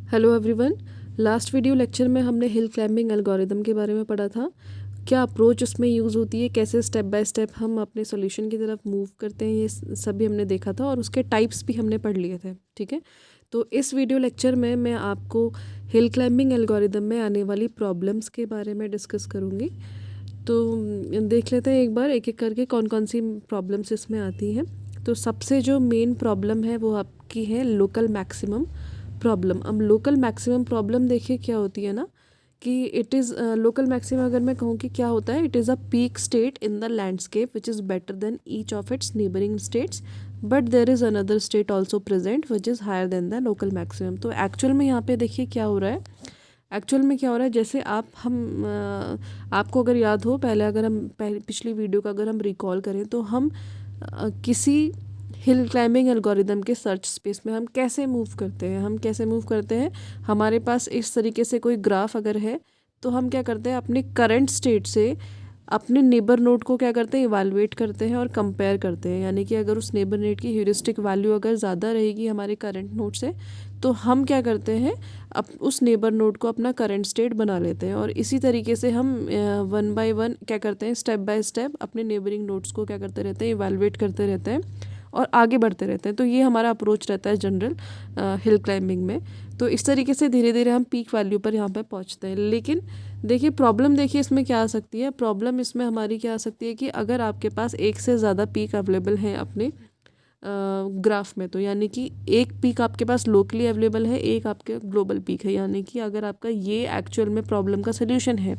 Hello everyone. Last video lecture में हमने hill climbing algorithm के बारे में पढ़ा था। क्या अप्रोच उसमें यूज़ होती है, कैसे स्टेप बाय स्टेप हम अपने सॉल्यूशन की तरफ मूव करते हैं, ये सभी हमने देखा था और उसके टाइप्स भी हमने पढ़ लिए थे। ठीक है, तो इस वीडियो लेक्चर में मैं आपको हिल क्लाइंबिंग एल्गोरिदम में आने वाली प्रॉब्लम्स के बारे में डिस्कस करूँगी। तो देख लेते हैं एक बार एक एक करके कौन कौन सी प्रॉब्लम्स इसमें आती हैं। तो सबसे जो मेन प्रॉब्लम है वो आपकी है लोकल मैक्सिमम प्रॉब्लम। अब लोकल मैक्सिमम प्रॉब्लम देखिए क्या होती है ना, कि इट इज़ लोकल मैक्सिमम अगर मैं कहूँ कि क्या होता है, it is a peak state in the landscape which is better than each of its neighbouring states, but there is another state also present which is higher than the local maximum. तो actual में यहाँ पे देखिए क्या हो रहा है। Actual में क्या हो रहा है, जैसे आपको अगर याद हो, पहले अगर हम पिछली वीडियो का अगर हम रिकॉल करें तो हम किसी हिल क्लाइंबिंग एल्गोरिदम के सर्च स्पेस में हम कैसे मूव करते हैं। हमारे पास इस तरीके से कोई ग्राफ अगर है तो हम क्या करते हैं, अपने करंट स्टेट से अपने नेबर नोड को क्या करते हैं, इवालुएट करते हैं और कंपेयर करते हैं। यानी कि अगर उस नेबर नोड की ह्यूरिस्टिक वैल्यू अगर ज़्यादा रहेगी हमारे करंट नोड से, तो हम क्या करते हैं, अब उस नेबर नोड को अपना करंट स्टेट बना लेते हैं। और इसी तरीके से हम वन बाय वन क्या करते हैं, स्टेप बाय स्टेप अपने नेबरिंग नोड्स को क्या करते रहते हैं, इवैल्यूएट करते रहते हैं और आगे बढ़ते रहते हैं। तो ये हमारा अप्रोच रहता है जनरल हिल क्लाइंबिंग में। तो इस तरीके से धीरे धीरे हम पीक वैल्यू पर यहाँ पर पहुँचते हैं। लेकिन देखिए प्रॉब्लम, देखिए इसमें क्या आ सकती है, प्रॉब्लम इसमें हमारी क्या आ सकती है कि अगर आपके पास एक से ज़्यादा पीक अवेलेबल हैं अपने ग्राफ में, तो यानी कि एक पीक आपके पास लोकली अवेलेबल है, एक आपके ग्लोबल पीक है। यानी कि अगर आपका ये एक्चुअल में प्रॉब्लम का सोल्यूशन है,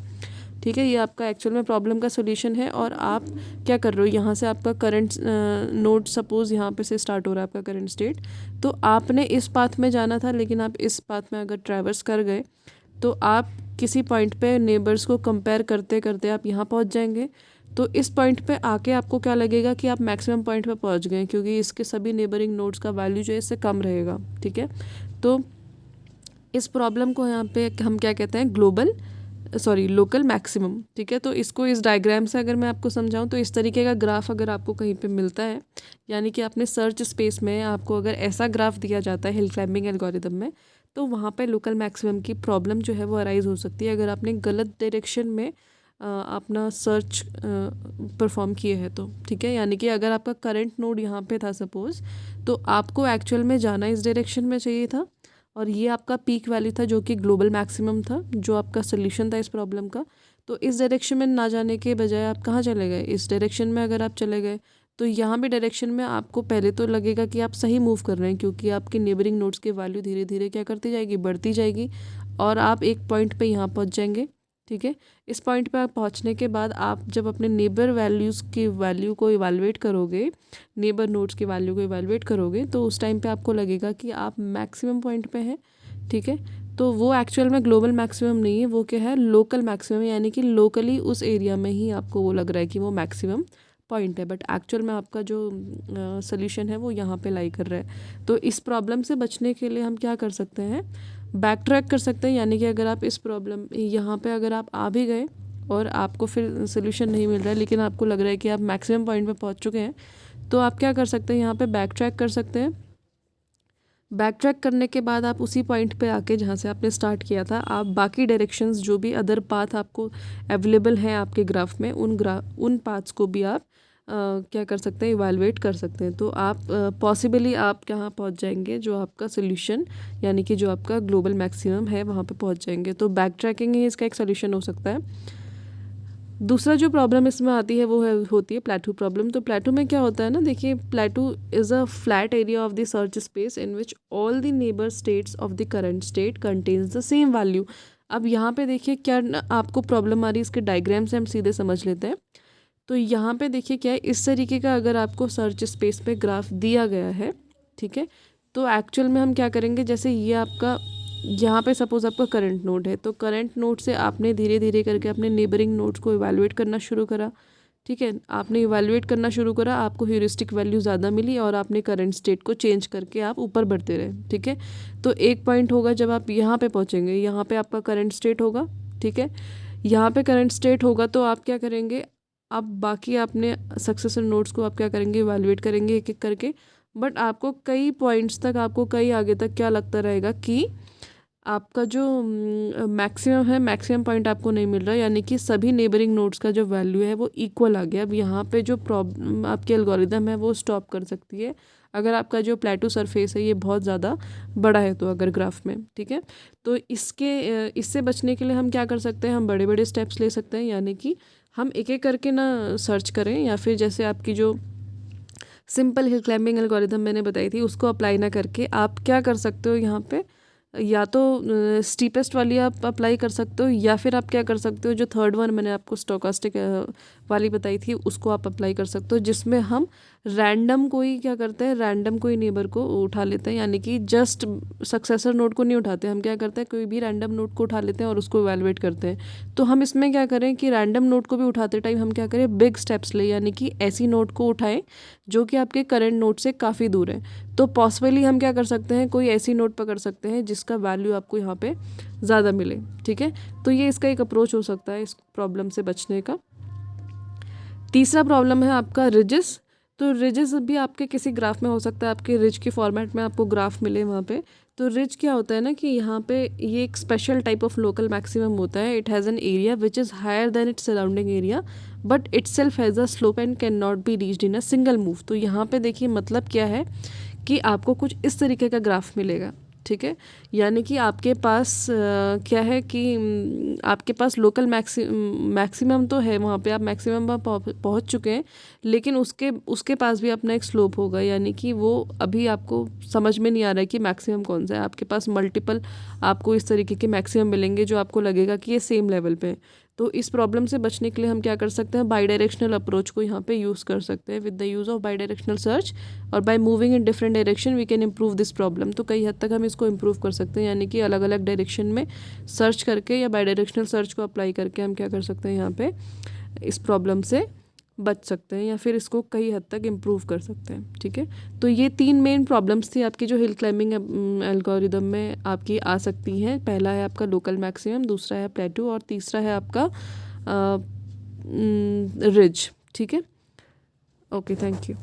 ठीक है, ये आपका एक्चुअल में प्रॉब्लम का सोल्यूशन है और आप क्या कर रहे हो, यहाँ से आपका करंट नोड सपोज यहाँ पे से स्टार्ट हो रहा है आपका करंट स्टेट, तो आपने इस पाथ में जाना था, लेकिन आप इस पाथ में अगर ट्रैवर्स कर गए तो आप किसी पॉइंट पे नेबर्स को कंपेयर करते करते आप यहाँ पहुँच जाएंगे। तो इस पॉइंट पे आके आपको क्या लगेगा कि आप मैक्सिमम पॉइंट पे पहुँच गए, क्योंकि इसके सभी नेबरिंग नोड्स का वैल्यू जो है इससे कम रहेगा। ठीक है, तो इस प्रॉब्लम को यहाँ पे हम क्या कहते हैं, लोकल मैक्सिमम। ठीक है, तो इसको इस डायग्राम से अगर मैं आपको समझाऊं तो इस तरीके का ग्राफ अगर आपको कहीं पे मिलता है, यानी कि अपने सर्च स्पेस में आपको अगर ऐसा ग्राफ दिया जाता है हिल क्लाइंबिंग एल्गोरिदम में, तो वहाँ पे लोकल मैक्सिमम की प्रॉब्लम जो है वो अराइज हो सकती है अगर आपने गलत डायरेक्शन में अपना सर्च परफॉर्म किए हैं तो। ठीक है, यानी कि अगर आपका करंट नोड यहाँ पे था सपोज़, तो आपको एक्चुअल में जाना इस डायरेक्शन में चाहिए था और ये आपका पीक वैल्यू था जो कि ग्लोबल मैक्सिमम था, जो आपका सोल्यूशन था इस प्रॉब्लम का। तो इस डायरेक्शन में ना जाने के बजाय आप कहाँ चले गए, इस डायरेक्शन में अगर आप चले गए तो यहाँ भी डायरेक्शन में आपको पहले तो लगेगा कि आप सही मूव कर रहे हैं, क्योंकि आपके नेबरिंग नोड्स की वैल्यू धीरे धीरे क्या करती जाएगी, बढ़ती जाएगी और आप एक पॉइंट पे यहाँ पहुँच जाएंगे। ठीक है, इस पॉइंट पे आप पहुँचने के बाद आप जब अपने नेबर वैल्यूज़ की वैल्यू को इवैल्यूएट करोगे, नेबर नोड्स की वैल्यू को इवैल्यूएट करोगे, तो उस टाइम पे आपको लगेगा कि आप मैक्सिमम पॉइंट पे हैं। ठीक है, तो वो एक्चुअल में ग्लोबल मैक्सिमम नहीं है, वो क्या है, लोकल मैक्सिमम। यानी कि लोकली उस एरिया में ही आपको वो लग रहा है कि वो मैक्सिमम पॉइंट है, बट एक्चुअल में आपका जो सोल्यूशन है वो यहाँ पे लाई कर रहा है। तो इस प्रॉब्लम से बचने के लिए हम क्या कर सकते हैं, बैक ट्रैक कर सकते हैं। यानी कि अगर आप इस प्रॉब्लम यहाँ पे अगर आप आ भी गए और आपको फिर सोल्यूशन नहीं मिल रहा है, लेकिन आपको लग रहा है कि आप मैक्सिमम पॉइंट पे पहुँच चुके हैं, तो आप क्या कर सकते हैं, यहाँ पे बैक ट्रैक कर सकते हैं। बैक ट्रैक करने के बाद आप उसी पॉइंट पे आके जहाँ से आपने स्टार्ट किया था, आप बाकी डायरेक्शंस जो भी अदर पाथ आपको अवेलेबल हैं आपके ग्राफ में, उन पाथ्स को भी आप क्या कर सकते हैं, इवैल्यूएट कर सकते हैं। तो आप पॉसिबली आप कहाँ पहुँच जाएंगे, जो आपका सोल्यूशन यानी कि जो आपका ग्लोबल मैक्सिमम है वहाँ पे पहुँच जाएंगे। तो बैक ट्रैकिंग ही इसका एक सोल्यूशन हो सकता है। दूसरा जो प्रॉब्लम इसमें आती है वो होती है प्लेटू प्रॉब्लम। तो प्लेटू में क्या होता है ना, देखिए प्लेटू is a flat area of the search space in which all the neighbour states of the current state contains the same value. अब यहाँ पे देखिए क्या आपको प्रॉब्लम आ रही है, इसके डायग्राम से हम सीधे समझ लेते हैं। तो यहाँ पे देखिए क्या है, इस तरीके का अगर आपको सर्च स्पेस पे ग्राफ दिया गया है, ठीक है, तो एक्चुअल में हम क्या करेंगे, जैसे ये आपका यहाँ पे सपोज आपका करंट नोड है, तो करंट नोड से आपने धीरे धीरे करके अपने नेबरिंग नोड्स को इवैल्यूएट करना शुरू करा। ठीक है, आपने इवैल्यूएट करना शुरू करा, आपको ह्यूरिस्टिक वैल्यू ज़्यादा मिली और आपने करंट स्टेट को चेंज करके आप ऊपर बढ़ते रहे। ठीक है, तो एक पॉइंट होगा जब आप यहाँ पे पहुँचेंगे, यहाँ पे आपका करंट स्टेट होगा। ठीक है, यहाँ पे करंट स्टेट होगा तो आप क्या करेंगे, आप बाकी अपने सक्सेसर नोड्स को आप क्या करेंगे, इवैल्यूएट करेंगे एक एक करके। बट आपको कई पॉइंट्स तक, आपको कई आगे तक क्या लगता रहेगा कि आपका जो मैक्सिमम है, मैक्सिमम पॉइंट आपको नहीं मिल रहा, यानी कि सभी नेबरिंग नोड्स का जो वैल्यू है वो इक्वल आ गया। अब यहाँ पे जो प्रॉब्लम आपकी एल्गोरिदम है वो स्टॉप कर सकती है अगर आपका जो प्लेटो सरफेस है ये बहुत ज़्यादा बड़ा है तो, अगर ग्राफ में, ठीक है। तो इससे बचने के लिए हम क्या कर सकते हैं, हम बड़े बड़े स्टेप्स ले सकते हैं, यानी कि हम एक एक करके ना सर्च करें, या फिर जैसे आपकी जो सिंपल हिल क्लाइंबिंग एल्गोरिदम मैंने बताई थी उसको अप्लाई ना करके आप क्या कर सकते हो, यहाँ पे या तो स्टीपेस्ट वाली आप अप्लाई कर सकते हो, या फिर आप क्या कर सकते हो, जो थर्ड वन मैंने आपको स्टोकास्टिक वाली बताई थी उसको आप अप्लाई कर सकते हो, जिसमें हम रैंडम कोई क्या करते हैं, रैंडम कोई नेबर को उठा लेते हैं, यानी कि जस्ट सक्सेसर नोड को नहीं उठाते, हम क्या करते हैं कोई भी रैंडम नोड को उठा लेते हैं और उसको इवैल्यूएट करते हैं। तो हम इसमें क्या करें कि रैंडम नोड को भी उठाते टाइम हम क्या करें, बिग स्टेप्स ले, यानी कि ऐसी नोड को उठाएं जो कि आपके करंट नोड से काफ़ी दूर है। तो पॉसिबली हम क्या कर सकते हैं, कोई ऐसी नोड पकड़ सकते हैं जिसका वैल्यू आपको यहाँ पे ज़्यादा मिले, ठीक है। तो ये इसका एक अप्रोच हो सकता है इस प्रॉब्लम से बचने का। तीसरा प्रॉब्लम है आपका रिजेस। तो रिजेस भी आपके किसी ग्राफ में हो सकता है, आपके रिज के फॉर्मेट में आपको ग्राफ मिले वहाँ पे। तो रिज क्या होता है ना कि यहाँ पे ये एक special type of local maximum होता है। It has an area which is higher than its surrounding area but itself has a slope and can not be reached in a single move. तो यहाँ पे देखिए मतलब क्या है कि आपको कुछ इस तरीके का ग्राफ मिलेगा, ठीक है। यानी कि आपके पास क्या है कि आपके पास लोकल मैक्सिमम तो है, वहाँ पे आप मैक्सिमम पर पहुँच चुके हैं, लेकिन उसके पास भी अपना एक स्लोप होगा, यानी कि वो अभी आपको समझ में नहीं आ रहा है कि मैक्सिमम कौन सा है। आपके पास मल्टीपल आपको इस तरीके के मैक्सिमम मिलेंगे जो आपको लगेगा कि ये सेम लेवल पे है। तो इस प्रॉब्लम से बचने के लिए हम क्या कर सकते हैं, बाई डायरेक्शनल अप्रोच को यहाँ पे यूज़ कर सकते हैं। With the use of by directional search और by moving in different direction we can improve this problem. तो कई हद तक हम इसको इम्प्रूव कर सकते हैं, यानी कि अलग अलग डायरेक्शन में सर्च करके या बाई डायरेक्शनल सर्च को अप्लाई करके हम क्या कर सकते हैं, यहाँ पे इस प्रॉब्लम से बच सकते हैं या फिर इसको कई हद तक इम्प्रूव कर सकते हैं, ठीक है। तो ये 3 मेन प्रॉब्लम्स थी आपकी जो हिल क्लाइंबिंग एल्गोरिदम में आपकी आ सकती हैं। पहला है आपका लोकल मैक्सिमम, दूसरा है प्लेटू और तीसरा है आपका रिज, ठीक है। Okay, thank you.